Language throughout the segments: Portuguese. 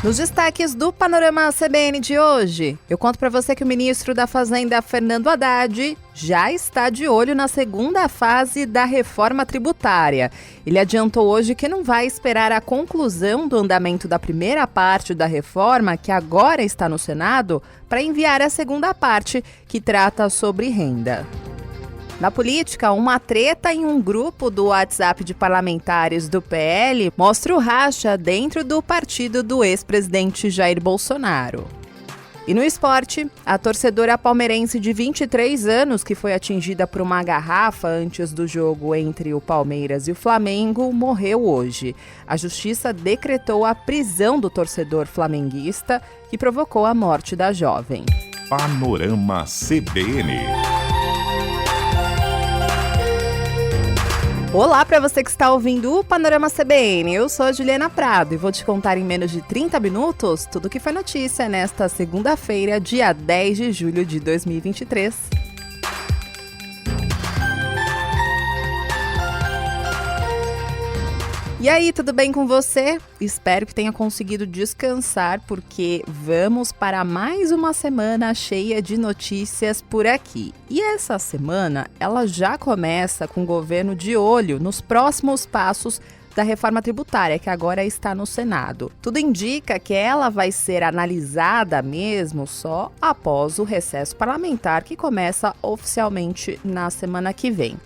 Nos destaques do Panorama CBN de hoje, eu conto para você que o ministro da Fazenda, Fernando Haddad, já está de olho na segunda fase da reforma tributária. Ele adiantou hoje que não vai esperar a conclusão do andamento da primeira parte da reforma, que agora está no Senado, para enviar a segunda parte, que trata sobre renda. Na política, uma treta em um grupo do WhatsApp de parlamentares do PL mostra o racha dentro do partido do ex-presidente Jair Bolsonaro. E no esporte, a torcedora palmeirense de 23 anos, que foi atingida por uma garrafa antes do jogo entre o Palmeiras e o Flamengo, morreu hoje. A justiça decretou a prisão do torcedor flamenguista, que provocou a morte da jovem. Panorama CBN. Olá para você que está ouvindo o Panorama CBN, eu sou a Juliana Prado e vou te contar em menos de 30 minutos tudo o que foi notícia nesta segunda-feira, dia 10 de julho de 2023. E aí, tudo bem com você? Espero que tenha conseguido descansar, porque vamos para mais uma semana cheia de notícias por aqui. E essa semana, ela já começa com o governo de olho nos próximos passos da reforma tributária, que agora está no Senado. Tudo indica que ela vai ser analisada mesmo só após o recesso parlamentar, que começa oficialmente na semana que vem.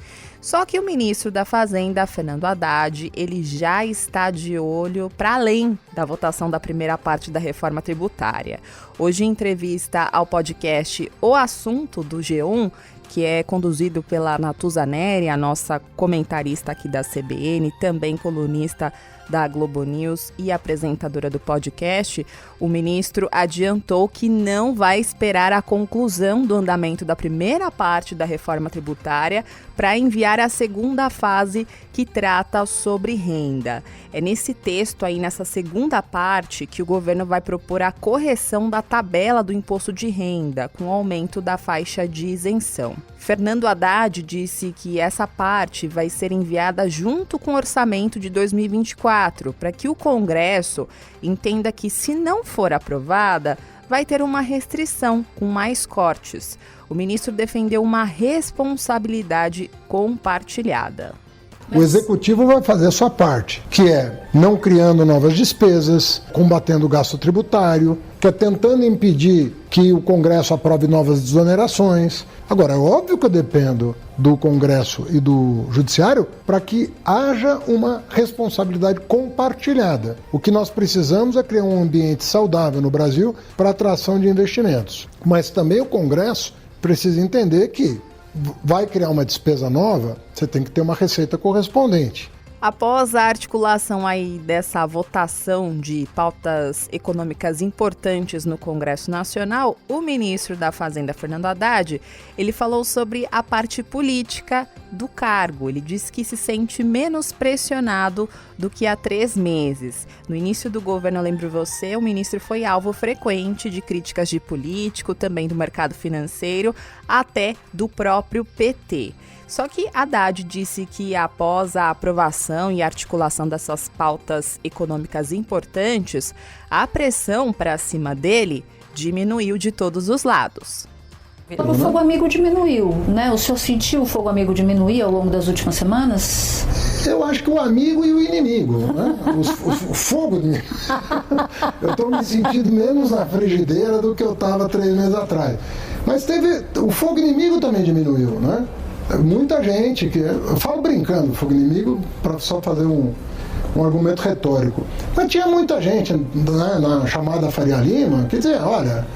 Só que o ministro da Fazenda, Fernando Haddad, ele já está de olho para além da votação da primeira parte da reforma tributária. Hoje, em entrevista ao podcast O Assunto do G1, que é conduzido pela Natuza Neri, a nossa comentarista aqui da CBN, também colunista da Globo News e apresentadora do podcast, o ministro adiantou que não vai esperar a conclusão do andamento da primeira parte da reforma tributária para enviar a segunda fase, que trata sobre renda. É nesse texto aí, nessa segunda parte, que o governo vai propor a correção da tabela do imposto de renda, com o aumento da faixa de isenção. Fernando Haddad disse que essa parte vai ser enviada junto com o orçamento de 2024, para que o Congresso entenda que, se não for aprovada, vai ter uma restrição com mais cortes. O ministro defendeu uma responsabilidade compartilhada. O executivo vai fazer a sua parte, que é não criando novas despesas, combatendo o gasto tributário, que é tentando impedir que o Congresso aprove novas desonerações. Agora, é óbvio que eu dependo do Congresso e do Judiciário para que haja uma responsabilidade compartilhada. O que nós precisamos é criar um ambiente saudável no Brasil para atração de investimentos. Mas também o Congresso precisa entender que vai criar uma despesa nova, você tem que ter uma receita correspondente. Após a articulação aí dessa votação de pautas econômicas importantes no Congresso Nacional, o ministro da Fazenda, Fernando Haddad, ele falou sobre a parte política do cargo. Ele disse que se sente menos pressionado do que há 3 meses. No início do governo, eu lembro você, o ministro foi alvo frequente de críticas de político, também do mercado financeiro, até do próprio PT. Só que Haddad disse que, após a aprovação e articulação dessas pautas econômicas importantes, a pressão para cima dele diminuiu de todos os lados. O fogo amigo diminuiu, né? O senhor sentiu o fogo amigo diminuir ao longo das últimas semanas? Eu acho que o amigo e o inimigo, né? O fogo. Eu estou me sentindo menos na frigideira do que eu estava 3 meses atrás. Mas o fogo inimigo também diminuiu, né? Muita gente, eu falo brincando, fogo inimigo, para só fazer um argumento retórico. Mas tinha muita gente, né, na chamada Faria Lima, que dizia, olha,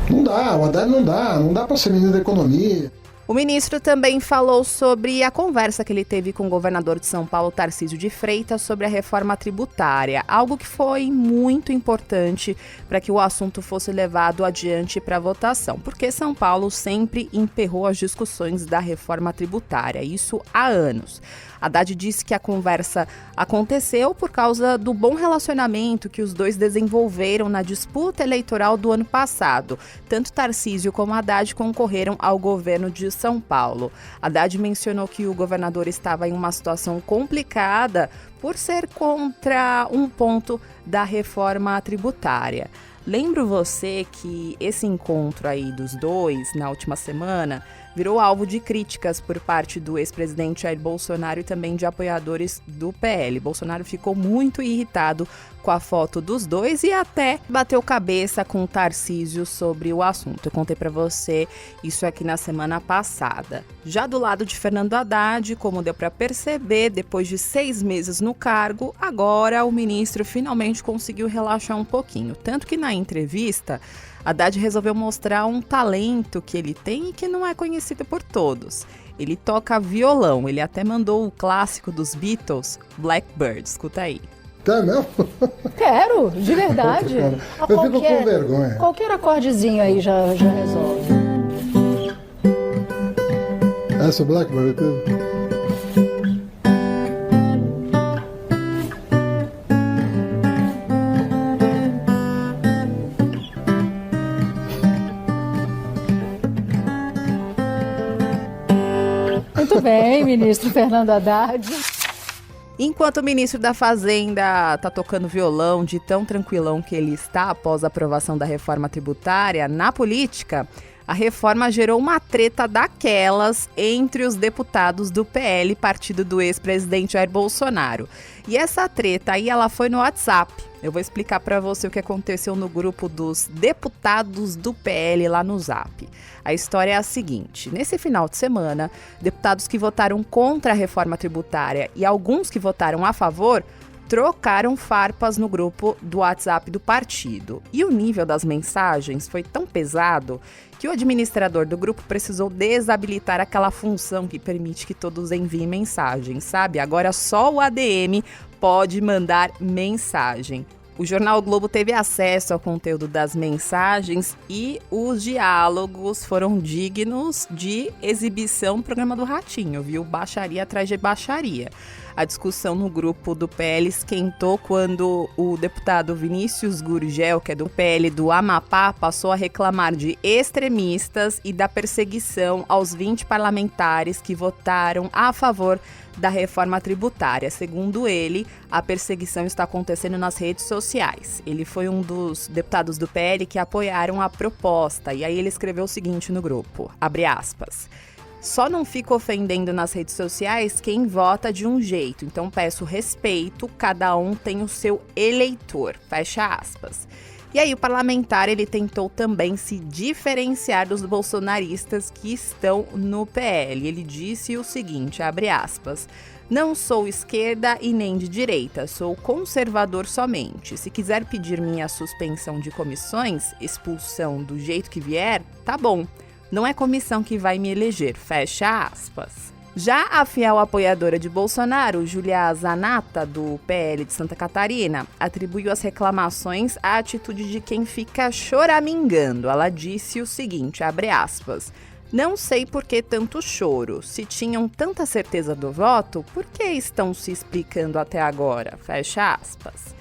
não dá, o Haddad não dá para ser ministro da Economia. O ministro também falou sobre a conversa que ele teve com o governador de São Paulo, Tarcísio de Freitas, sobre a reforma tributária, algo que foi muito importante para que o assunto fosse levado adiante para votação, porque São Paulo sempre emperrou as discussões da reforma tributária, isso há anos. Haddad disse que a conversa aconteceu por causa do bom relacionamento que os dois desenvolveram na disputa eleitoral do ano passado. Tanto Tarcísio como Haddad concorreram ao governo de São Paulo. Haddad mencionou que o governador estava em uma situação complicada por ser contra um ponto da reforma tributária. Lembro você que esse encontro aí dos dois, na última semana, virou alvo de críticas por parte do ex-presidente Jair Bolsonaro e também de apoiadores do PL. Bolsonaro ficou muito irritado com a foto dos dois e até bateu cabeça com o Tarcísio sobre o assunto. Eu contei para você isso aqui na semana passada. Já do lado de Fernando Haddad, como deu para perceber, depois de 6 meses no cargo, agora o ministro finalmente conseguiu relaxar um pouquinho. Tanto que na entrevista, Haddad resolveu mostrar um talento que ele tem e que não é conhecido por todos. Ele toca violão, ele até mandou o clássico dos Beatles, Blackbird. Escuta aí. Tá mesmo? Quero, de verdade. Eu fico com vergonha. Qualquer acordezinho aí já resolve. Essa Blackbird. Muito bem, ministro Fernando Haddad. Enquanto o ministro da Fazenda está tocando violão de tão tranquilão que ele está após a aprovação da reforma tributária, na política, a reforma gerou uma treta daquelas entre os deputados do PL, partido do ex-presidente Jair Bolsonaro. E essa treta aí, ela foi no WhatsApp. Eu vou explicar para você o que aconteceu no grupo dos deputados do PL lá no Zap. A história é a seguinte: nesse final de semana, deputados que votaram contra a reforma tributária e alguns que votaram a favor trocaram farpas no grupo do WhatsApp do partido. E o nível das mensagens foi tão pesado que o administrador do grupo precisou desabilitar aquela função que permite que todos enviem mensagens, sabe? Agora só o ADM pode mandar mensagem. O jornal o Globo teve acesso ao conteúdo das mensagens e os diálogos foram dignos de exibição no programa do Ratinho, viu? Baixaria atrás de baixaria. A discussão no grupo do PL esquentou quando o deputado Vinícius Gurgel, que é do PL do Amapá, passou a reclamar de extremistas e da perseguição aos 20 parlamentares que votaram a favor da reforma tributária. Segundo ele, a perseguição está acontecendo nas redes sociais. Ele foi um dos deputados do PL que apoiaram a proposta. E aí ele escreveu o seguinte no grupo, abre aspas: só não fico ofendendo nas redes sociais quem vota de um jeito. Então peço respeito, cada um tem o seu eleitor. Fecha aspas. E aí o parlamentar, ele tentou também se diferenciar dos bolsonaristas que estão no PL. Ele disse o seguinte, abre aspas: não sou esquerda e nem de direita, sou conservador somente. Se quiser pedir minha suspensão de comissões, expulsão do jeito que vier, tá bom. Não é comissão que vai me eleger, fecha aspas. Já a fiel apoiadora de Bolsonaro, Júlia Zanata, do PL de Santa Catarina, atribuiu as reclamações à atitude de quem fica choramingando. Ela disse o seguinte, abre aspas: não sei por que tanto choro. Se tinham tanta certeza do voto, por que estão se explicando até agora? Fecha aspas.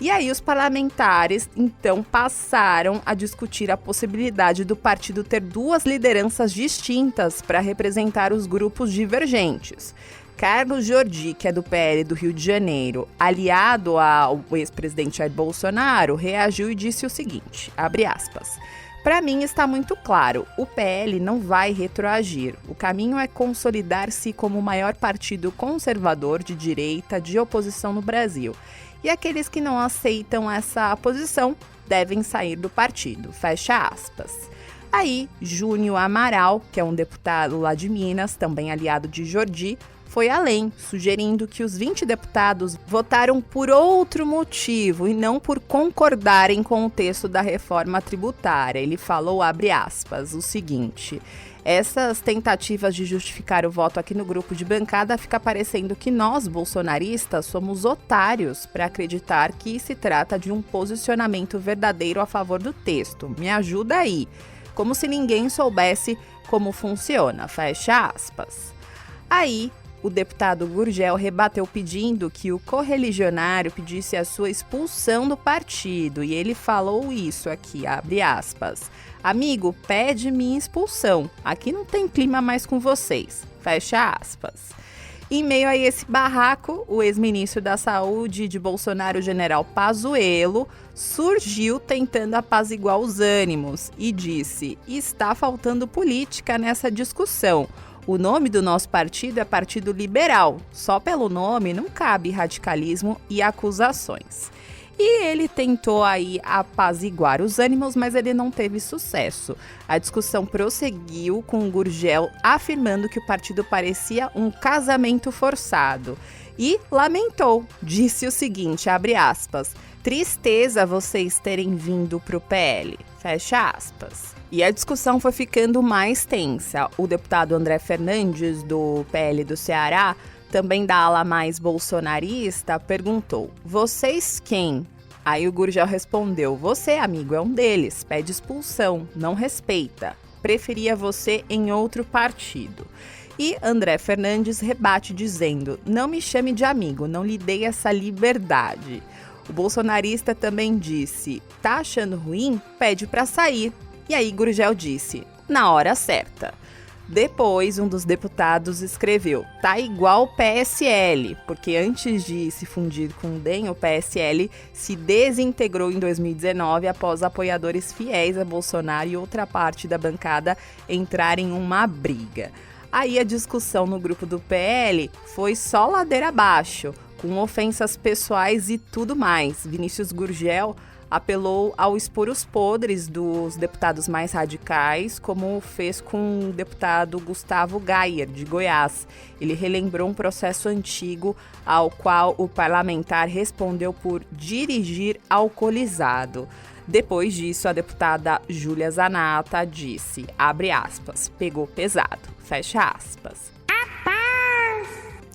E aí os parlamentares, então, passaram a discutir a possibilidade do partido ter duas lideranças distintas para representar os grupos divergentes. Carlos Jordi, que é do PL do Rio de Janeiro, aliado ao ex-presidente Jair Bolsonaro, reagiu e disse o seguinte, abre aspas: para mim está muito claro, o PL não vai retroagir. O caminho é consolidar-se como o maior partido conservador de direita de oposição no Brasil. E aqueles que não aceitam essa posição devem sair do partido, fecha aspas. Aí, Júnior Amaral, que é um deputado lá de Minas, também aliado de Jordi, foi além, sugerindo que os 20 deputados votaram por outro motivo e não por concordarem com o texto da reforma tributária. Ele falou, abre aspas, o seguinte: essas tentativas de justificar o voto aqui no grupo de bancada fica parecendo que nós, bolsonaristas, somos otários para acreditar que se trata de um posicionamento verdadeiro a favor do texto. Me ajuda aí. Como se ninguém soubesse como funciona, fecha aspas. Aí, o deputado Gurgel rebateu pedindo que o correligionário pedisse a sua expulsão do partido. E ele falou isso aqui, abre aspas. Amigo, pede minha expulsão. Aqui não tem clima mais com vocês. Fecha aspas. Em meio a esse barraco, o ex-ministro da Saúde de Bolsonaro, general Pazuello, surgiu tentando apaziguar os ânimos e disse: está faltando política nessa discussão. O nome do nosso partido é Partido Liberal. Só pelo nome não cabe radicalismo e acusações. E ele tentou aí apaziguar os ânimos, mas ele não teve sucesso. A discussão prosseguiu com o Gurgel afirmando que o partido parecia um casamento forçado. E lamentou, disse o seguinte, abre aspas, tristeza vocês terem vindo pro PL, fecha aspas. E a discussão foi ficando mais tensa. O deputado André Fernandes, do PL do Ceará, também da ala mais bolsonarista, perguntou, vocês quem? Aí o Gurgel respondeu, você, amigo, é um deles, pede expulsão, não respeita, preferia você em outro partido. E André Fernandes rebate dizendo, não me chame de amigo, não lhe dei essa liberdade. O bolsonarista também disse, tá achando ruim? Pede para sair. E aí Gurgel disse, na hora certa. Depois, um dos deputados escreveu, tá igual o PSL, porque antes de se fundir com o DEM, o PSL se desintegrou em 2019 após apoiadores fiéis a Bolsonaro e outra parte da bancada entrarem em uma briga. Aí a discussão no grupo do PL foi só ladeira abaixo, com ofensas pessoais e tudo mais. Vinícius Gurgel apelou ao expor os podres dos deputados mais radicais, como fez com o deputado Gustavo Gayer, de Goiás. Ele relembrou um processo antigo ao qual o parlamentar respondeu por dirigir alcoolizado. Depois disso, a deputada Júlia Zanata disse, abre aspas, pegou pesado, fecha aspas.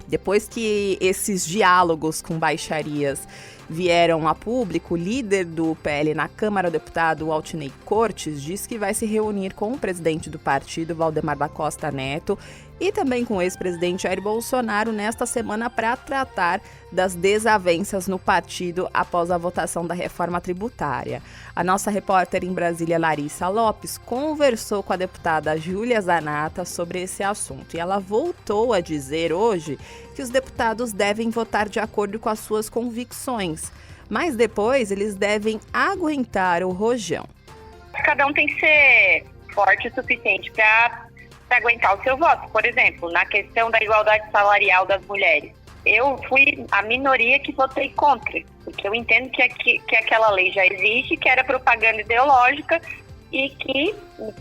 Depois que esses diálogos com baixarias vieram a público, o líder do PL na Câmara, o deputado Aldinei Cortes, disse que vai se reunir com o presidente do partido, Valdemar da Costa Neto, e também com o ex-presidente Jair Bolsonaro nesta semana para tratar das desavenças no partido após a votação da reforma tributária. A nossa repórter em Brasília, Larissa Lopes, conversou com a deputada Júlia Zanata sobre esse assunto e ela voltou a dizer hoje que os deputados devem votar de acordo com as suas convicções, mas depois eles devem aguentar o rojão. Cada um tem que ser forte o suficiente para aguentar o seu voto. Por exemplo, na questão da igualdade salarial das mulheres, eu fui a minoria que votei contra, porque eu entendo que aquela lei já existe, que era propaganda ideológica e que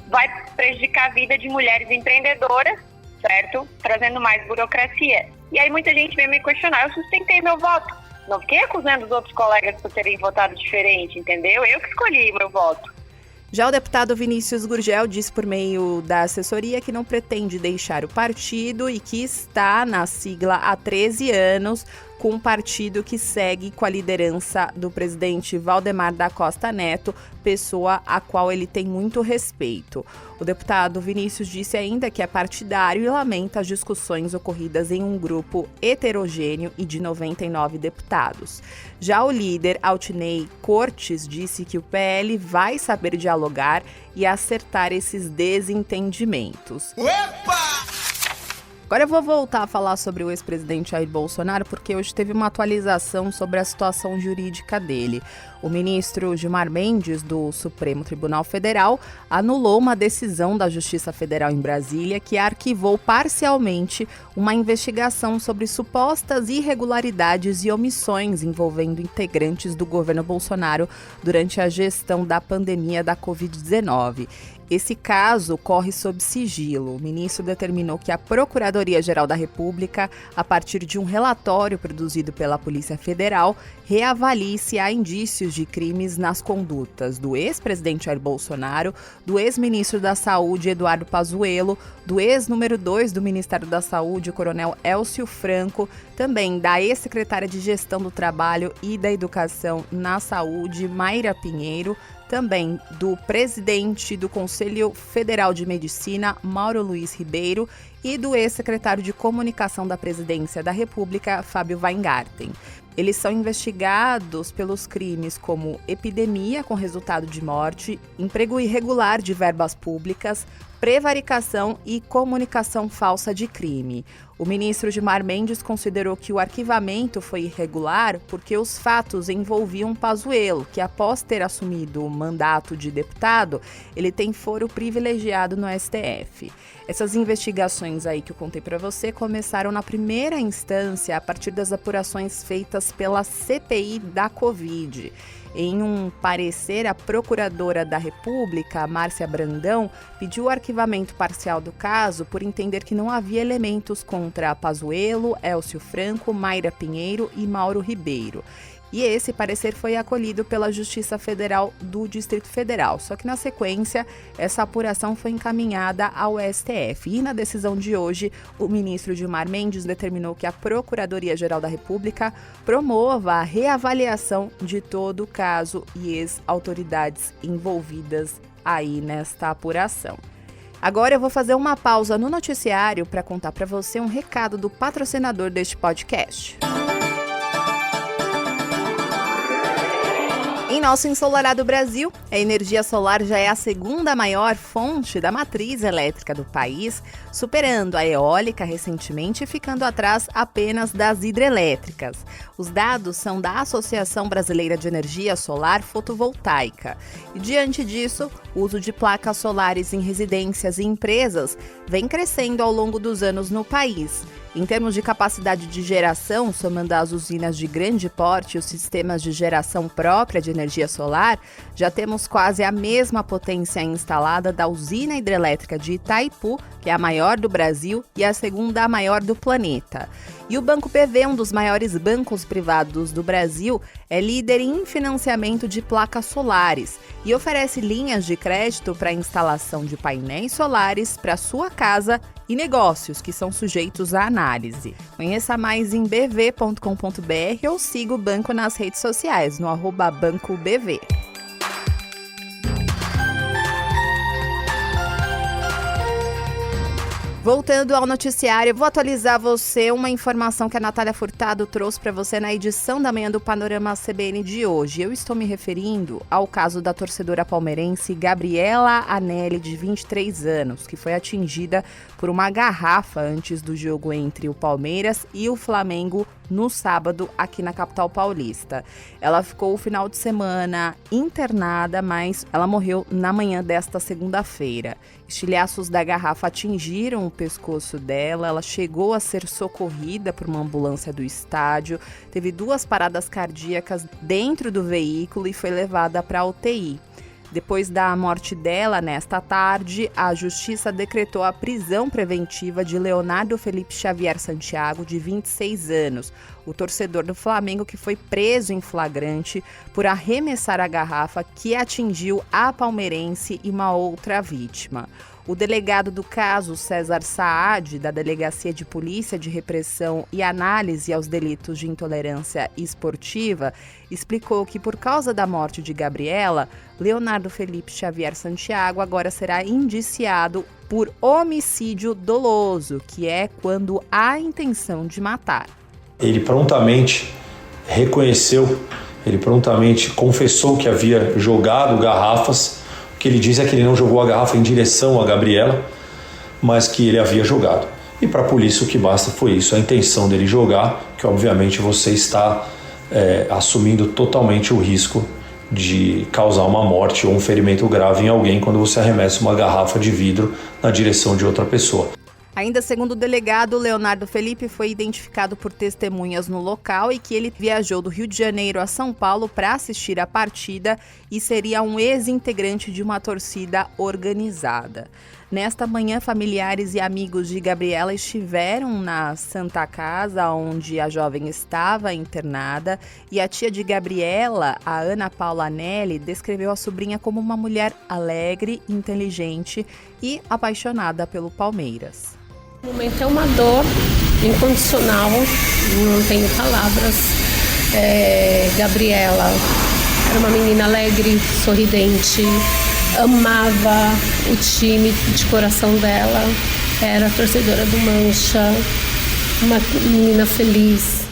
vai prejudicar a vida de mulheres empreendedoras, certo? Trazendo mais burocracia. E aí muita gente veio me questionar, eu sustentei meu voto. Não fiquei acusando os outros colegas por terem votado diferente, entendeu? Eu que escolhi meu voto. Já o deputado Vinícius Gurgel disse por meio da assessoria que não pretende deixar o partido e que está na sigla há 13 anos com um partido que segue com a liderança do presidente Valdemar da Costa Neto, pessoa a qual ele tem muito respeito. O deputado Vinícius disse ainda que é partidário e lamenta as discussões ocorridas em um grupo heterogêneo e de 99 deputados. Já o líder Aldinei Cortes disse que o PL vai saber dialogar e acertar esses desentendimentos. Opa! Agora eu vou voltar a falar sobre o ex-presidente Jair Bolsonaro, porque hoje teve uma atualização sobre a situação jurídica dele. O ministro Gilmar Mendes, do Supremo Tribunal Federal, anulou uma decisão da Justiça Federal em Brasília que arquivou parcialmente uma investigação sobre supostas irregularidades e omissões envolvendo integrantes do governo Bolsonaro durante a gestão da pandemia da Covid-19. Esse caso corre sob sigilo. O ministro determinou que a Procuradoria-Geral da República, a partir de um relatório produzido pela Polícia Federal, reavalie se há indícios de crimes nas condutas do ex-presidente Jair Bolsonaro, do ex-ministro da Saúde, Eduardo Pazuello, do ex-número 2 do Ministério da Saúde, o coronel Elcio Franco, também da ex-secretária de Gestão do Trabalho e da Educação na Saúde, Mayra Pinheiro, também do presidente do Conselho Federal de Medicina, Mauro Luiz Ribeiro, e do ex-secretário de Comunicação da Presidência da República, Fábio Weingarten. Eles são investigados pelos crimes como epidemia com resultado de morte, emprego irregular de verbas públicas, prevaricação e comunicação falsa de crime. O ministro Gilmar Mendes considerou que o arquivamento foi irregular porque os fatos envolviam Pazuello, que após ter assumido o mandato de deputado, ele tem foro privilegiado no STF. Essas investigações aí que eu contei para você começaram na primeira instância a partir das apurações feitas pela CPI da Covid. Em um parecer, a procuradora da República, Márcia Brandão, pediu o arquivamento parcial do caso por entender que não havia elementos contra Pazuello, Elcio Franco, Mayra Pinheiro e Mauro Ribeiro. E esse parecer foi acolhido pela Justiça Federal do Distrito Federal. Só que na sequência, essa apuração foi encaminhada ao STF. E na decisão de hoje, o ministro Gilmar Mendes determinou que a Procuradoria-Geral da República promova a reavaliação de todo o caso e ex-autoridades envolvidas aí nesta apuração. Agora eu vou fazer uma pausa no noticiário para contar para você um recado do patrocinador deste podcast. Em nosso ensolarado Brasil, a energia solar já é a segunda maior fonte da matriz elétrica do país, superando a eólica recentemente e ficando atrás apenas das hidrelétricas. Os dados são da Associação Brasileira de Energia Solar Fotovoltaica. E diante disso, o uso de placas solares em residências e empresas vem crescendo ao longo dos anos no país. Em termos de capacidade de geração, somando as usinas de grande porte e os sistemas de geração própria de energia solar, já temos quase a mesma potência instalada da usina hidrelétrica de Itaipu, que é a maior do Brasil e a segunda maior do planeta. E o Banco PV, um dos maiores bancos privados do Brasil, é líder em financiamento de placas solares e oferece linhas de crédito para a instalação de painéis solares para sua casa e negócios que são sujeitos à análise. Conheça mais em bv.com.br ou siga o banco nas redes sociais, no @BancoBV. Voltando ao noticiário, eu vou atualizar você uma informação que a Natália Furtado trouxe para você na edição da manhã do Panorama CBN de hoje. Eu estou me referindo ao caso da torcedora palmeirense Gabriela Anelli, de 23 anos, que foi atingida por uma garrafa antes do jogo entre o Palmeiras e o Flamengo no sábado aqui na capital paulista. Ela ficou o final de semana internada, mas ela morreu na manhã desta segunda-feira. Estilhaços da garrafa atingiram o pescoço dela, ela chegou a ser socorrida por uma ambulância do estádio, teve 2 paradas cardíacas dentro do veículo e foi levada para a UTI. Depois da morte dela, nesta tarde, a Justiça decretou a prisão preventiva de Leonardo Felipe Xavier Santiago, de 26 anos, o torcedor do Flamengo que foi preso em flagrante por arremessar a garrafa que atingiu a palmeirense e uma outra vítima. O delegado do caso, César Saad, da Delegacia de Polícia de Repressão e Análise aos Delitos de Intolerância Esportiva, explicou que, por causa da morte de Gabriela, Leonardo Felipe Xavier Santiago agora será indiciado por homicídio doloso, que é quando há intenção de matar. Ele prontamente reconheceu, ele prontamente confessou que havia jogado garrafas. O que ele diz é que ele não jogou a garrafa em direção a Gabriela, mas que ele havia jogado. E para a polícia o que basta foi isso, a intenção dele jogar, que obviamente você está assumindo totalmente o risco de causar uma morte ou um ferimento grave em alguém quando você arremessa uma garrafa de vidro na direção de outra pessoa. Ainda segundo o delegado, Leonardo Felipe foi identificado por testemunhas no local e que ele viajou do Rio de Janeiro a São Paulo para assistir a partida e seria um ex-integrante de uma torcida organizada. Nesta manhã, familiares e amigos de Gabriela estiveram na Santa Casa, onde a jovem estava internada, e a tia de Gabriela, a Ana Paula Anelli, descreveu a sobrinha como uma mulher alegre, inteligente e apaixonada pelo Palmeiras. O momento é uma dor incondicional, não tenho palavras. Gabriela Era uma menina alegre, sorridente, amava o time de coração dela, era torcedora do Mancha, uma menina feliz.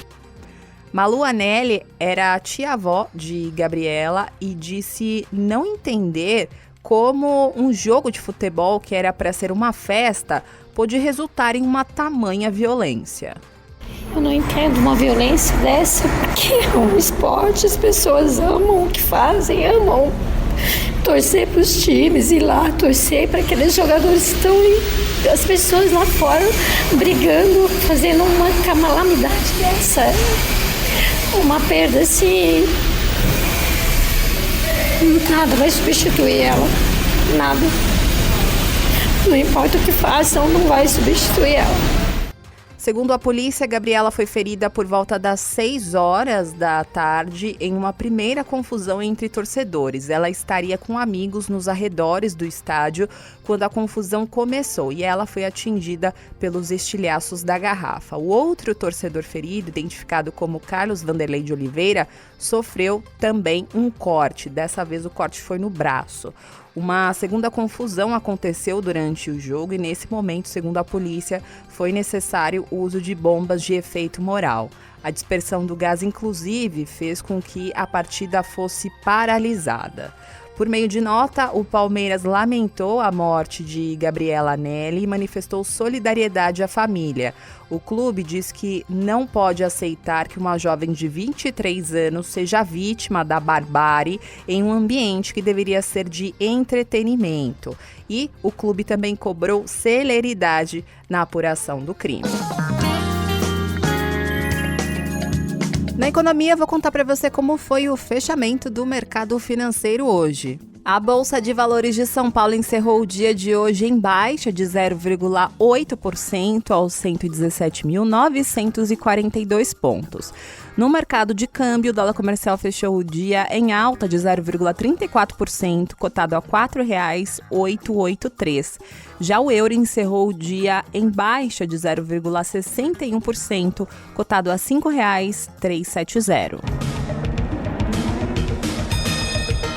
Malu Anelli era a tia-avó de Gabriela e disse não entender como um jogo de futebol que era para ser uma festa pôde resultar em uma tamanha violência. Eu não entendo uma violência dessa, porque é um esporte, as pessoas amam o que fazem, amam torcer para os times, ir lá torcer para aqueles jogadores que estão aí, as pessoas lá fora brigando, fazendo uma calamidade dessa. Uma perda assim, nada vai substituir ela, nada. Não importa o que façam, não vai substituir ela. Segundo a polícia, Gabriela foi ferida por volta das 6 horas da tarde em uma primeira confusão entre torcedores. Ela estaria com amigos nos arredores do estádio quando a confusão começou e ela foi atingida pelos estilhaços da garrafa. O outro torcedor ferido, identificado como Carlos Vanderlei de Oliveira, sofreu também um corte. Dessa vez o corte foi no braço. Uma segunda confusão aconteceu durante o jogo e, nesse momento, segundo a polícia, foi necessário o uso de bombas de efeito moral. A dispersão do gás, inclusive, fez com que a partida fosse paralisada. Por meio de nota, o Palmeiras lamentou a morte de Gabriela Anelli e manifestou solidariedade à família. O clube diz que não pode aceitar que uma jovem de 23 anos seja vítima da barbárie em um ambiente que deveria ser de entretenimento. E o clube também cobrou celeridade na apuração do crime. Na economia, vou contar para você como foi o fechamento do mercado financeiro hoje. A Bolsa de Valores de São Paulo encerrou o dia de hoje em baixa de 0,8% aos 117.942 pontos. No mercado de câmbio, o dólar comercial fechou o dia em alta de 0,34%, cotado a R$ 4,883. Já o euro encerrou o dia em baixa de 0,61%, cotado a R$ 5,370.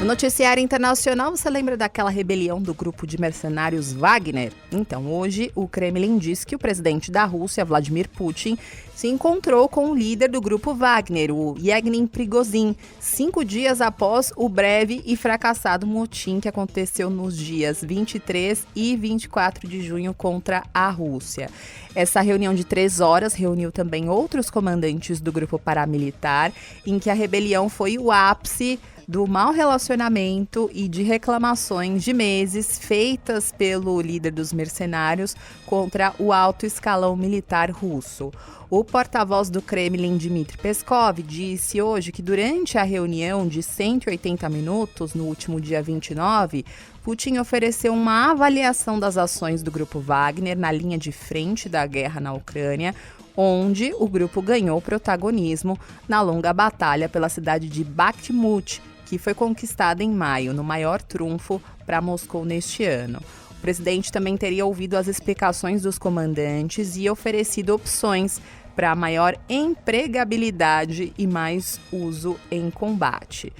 No noticiário internacional, você lembra daquela rebelião do grupo de mercenários Wagner? Então, hoje, o Kremlin diz que o presidente da Rússia, Vladimir Putin, se encontrou com o líder do grupo Wagner, o Yevgeny Prigozhin, 5 dias após o breve e fracassado motim que aconteceu nos dias 23 e 24 de junho contra a Rússia. Essa reunião de 3 horas reuniu também outros comandantes do grupo paramilitar, em que a rebelião foi o ápice do mau relacionamento e de reclamações de meses feitas pelo líder dos mercenários contra o alto escalão militar russo. O porta-voz do Kremlin, Dmitry Peskov, disse hoje que durante a reunião de 180 minutos, no último dia 29, Putin ofereceu uma avaliação das ações do grupo Wagner na linha de frente da guerra na Ucrânia, onde o grupo ganhou protagonismo na longa batalha pela cidade de Bakhmut, que foi conquistada em maio, no maior trunfo para Moscou neste ano. O presidente também teria ouvido as explicações dos comandantes e oferecido opções para maior empregabilidade e mais uso em combate.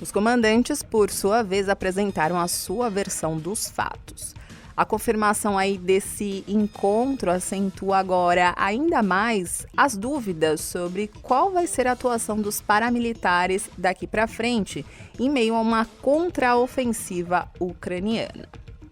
Os comandantes, por sua vez, apresentaram a sua versão dos fatos. A confirmação aí desse encontro acentua agora ainda mais as dúvidas sobre qual vai ser a atuação dos paramilitares daqui para frente, em meio a uma contraofensiva ucraniana.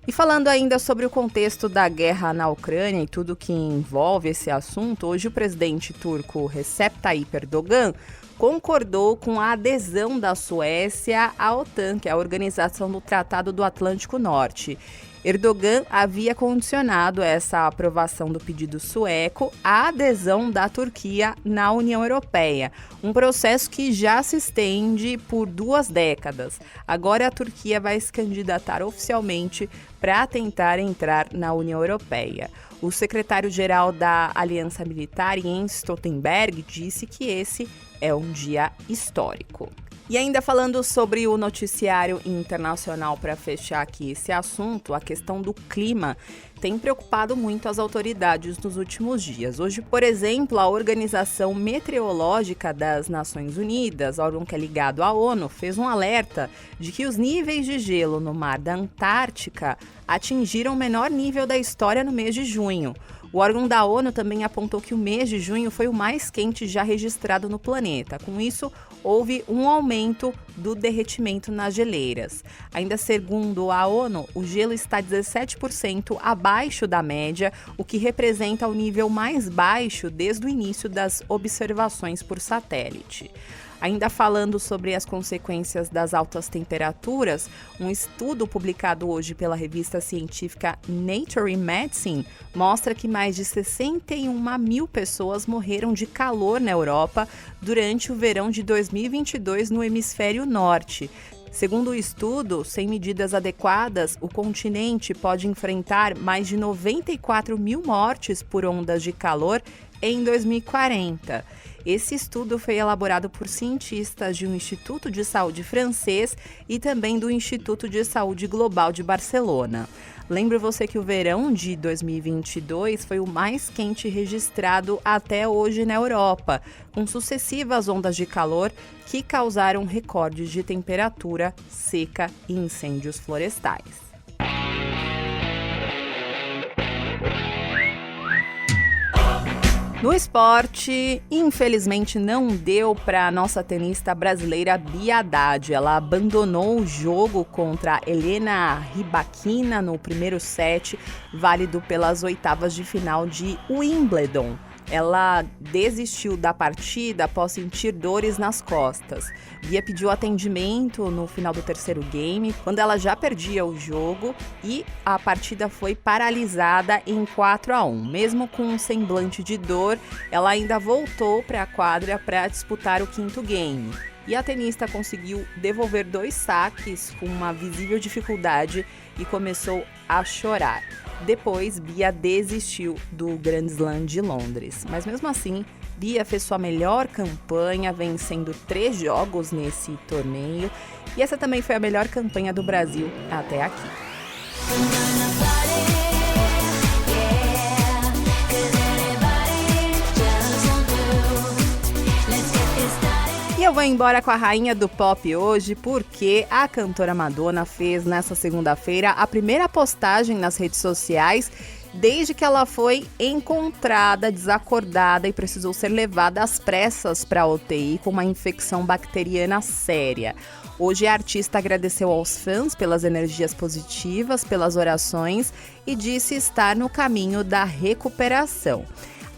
E falando ainda sobre o contexto da guerra na Ucrânia e tudo que envolve esse assunto, hoje o presidente turco Recep Tayyip Erdogan concordou com a adesão da Suécia à OTAN, que é a Organização do Tratado do Atlântico Norte. Erdogan havia condicionado essa aprovação do pedido sueco à adesão da Turquia na União Europeia, um processo que já se estende por 2 décadas. Agora a Turquia vai se candidatar oficialmente para tentar entrar na União Europeia. O secretário-geral da Aliança Militar, Jens Stoltenberg, disse que esse é um dia histórico. E ainda falando sobre o noticiário internacional, para fechar aqui esse assunto, a questão do clima tem preocupado muito as autoridades nos últimos dias. Hoje, por exemplo, a Organização Meteorológica das Nações Unidas, órgão que é ligado à ONU, fez um alerta de que os níveis de gelo no mar da Antártica atingiram o menor nível da história no mês de junho. O órgão da ONU também apontou que o mês de junho foi o mais quente já registrado no planeta. Com isso, houve um aumento do derretimento nas geleiras. Ainda segundo a ONU, o gelo está 17% abaixo da média, o que representa o nível mais baixo desde o início das observações por satélite. Ainda falando sobre as consequências das altas temperaturas, um estudo publicado hoje pela revista científica Nature Medicine mostra que mais de 61 mil pessoas morreram de calor na Europa durante o verão de 2022 no hemisfério norte. Segundo o estudo, sem medidas adequadas, o continente pode enfrentar mais de 94 mil mortes por ondas de calor em 2040. Esse estudo foi elaborado por cientistas de um Instituto de Saúde francês e também do Instituto de Saúde Global de Barcelona. Lembro você que o verão de 2022 foi o mais quente registrado até hoje na Europa, com sucessivas ondas de calor que causaram recordes de temperatura, seca e incêndios florestais. No esporte, infelizmente não deu para a nossa tenista brasileira Bia Haddad. Ela abandonou o jogo contra Elena Rybakina no primeiro set, válido pelas oitavas de final de Wimbledon. Ela desistiu da partida após sentir dores nas costas. Bia pediu atendimento no final do terceiro game, quando ela já perdia o jogo, e a partida foi paralisada em 4-1. Mesmo com um semblante de dor, ela ainda voltou para a quadra para disputar o quinto game. E a tenista conseguiu devolver 2 saques com uma visível dificuldade e começou a chorar. Depois, Bia desistiu do Grand Slam de Londres. Mas mesmo assim, Bia fez sua melhor campanha, vencendo 3 jogos nesse torneio. E essa também foi a melhor campanha do Brasil até aqui. E eu vou embora com a rainha do pop hoje, porque a cantora Madonna fez nessa segunda-feira a primeira postagem nas redes sociais desde que ela foi encontrada desacordada e precisou ser levada às pressas para a UTI com uma infecção bacteriana séria. Hoje a artista agradeceu aos fãs pelas energias positivas, pelas orações e disse estar no caminho da recuperação.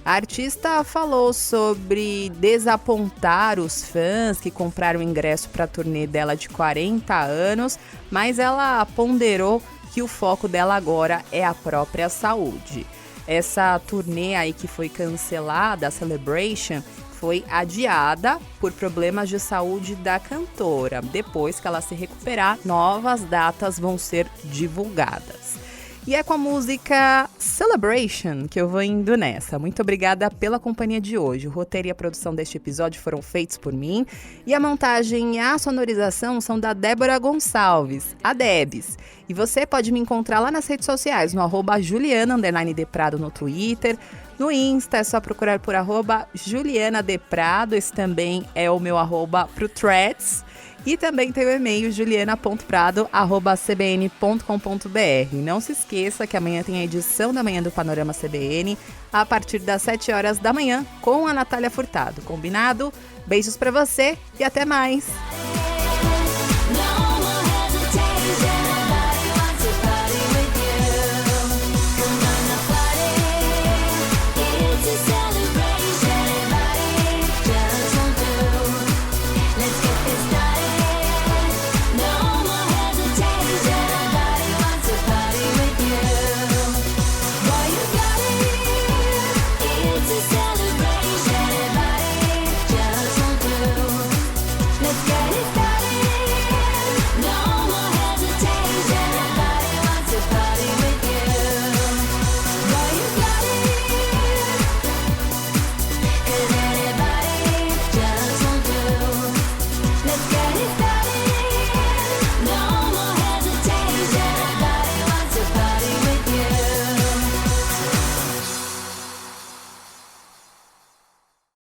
A artista falou sobre desapontar os fãs que compraram ingresso para a turnê dela de 40 anos, mas ela ponderou que o foco dela agora é a própria saúde. Essa turnê aí que foi cancelada, a Celebration, foi adiada por problemas de saúde da cantora. Depois que ela se recuperar, novas datas vão ser divulgadas. E é com a música Celebration que eu vou indo nessa. Muito obrigada pela companhia de hoje. O roteiro e a produção deste episódio foram feitos por mim. E a montagem e a sonorização são da Débora Gonçalves, a Debs. E você pode me encontrar lá nas redes sociais, no @Juliana_Deprado no Twitter. No Insta é só procurar por @JulianaDeprado. Esse também é o meu @ pro Threads. E também tem o e-mail juliana.prado@cbn.com.br. Não se esqueça que amanhã tem a edição da manhã do Panorama CBN, a partir das 7 horas da manhã, com a Natália Furtado. Combinado? Beijos pra você e até mais!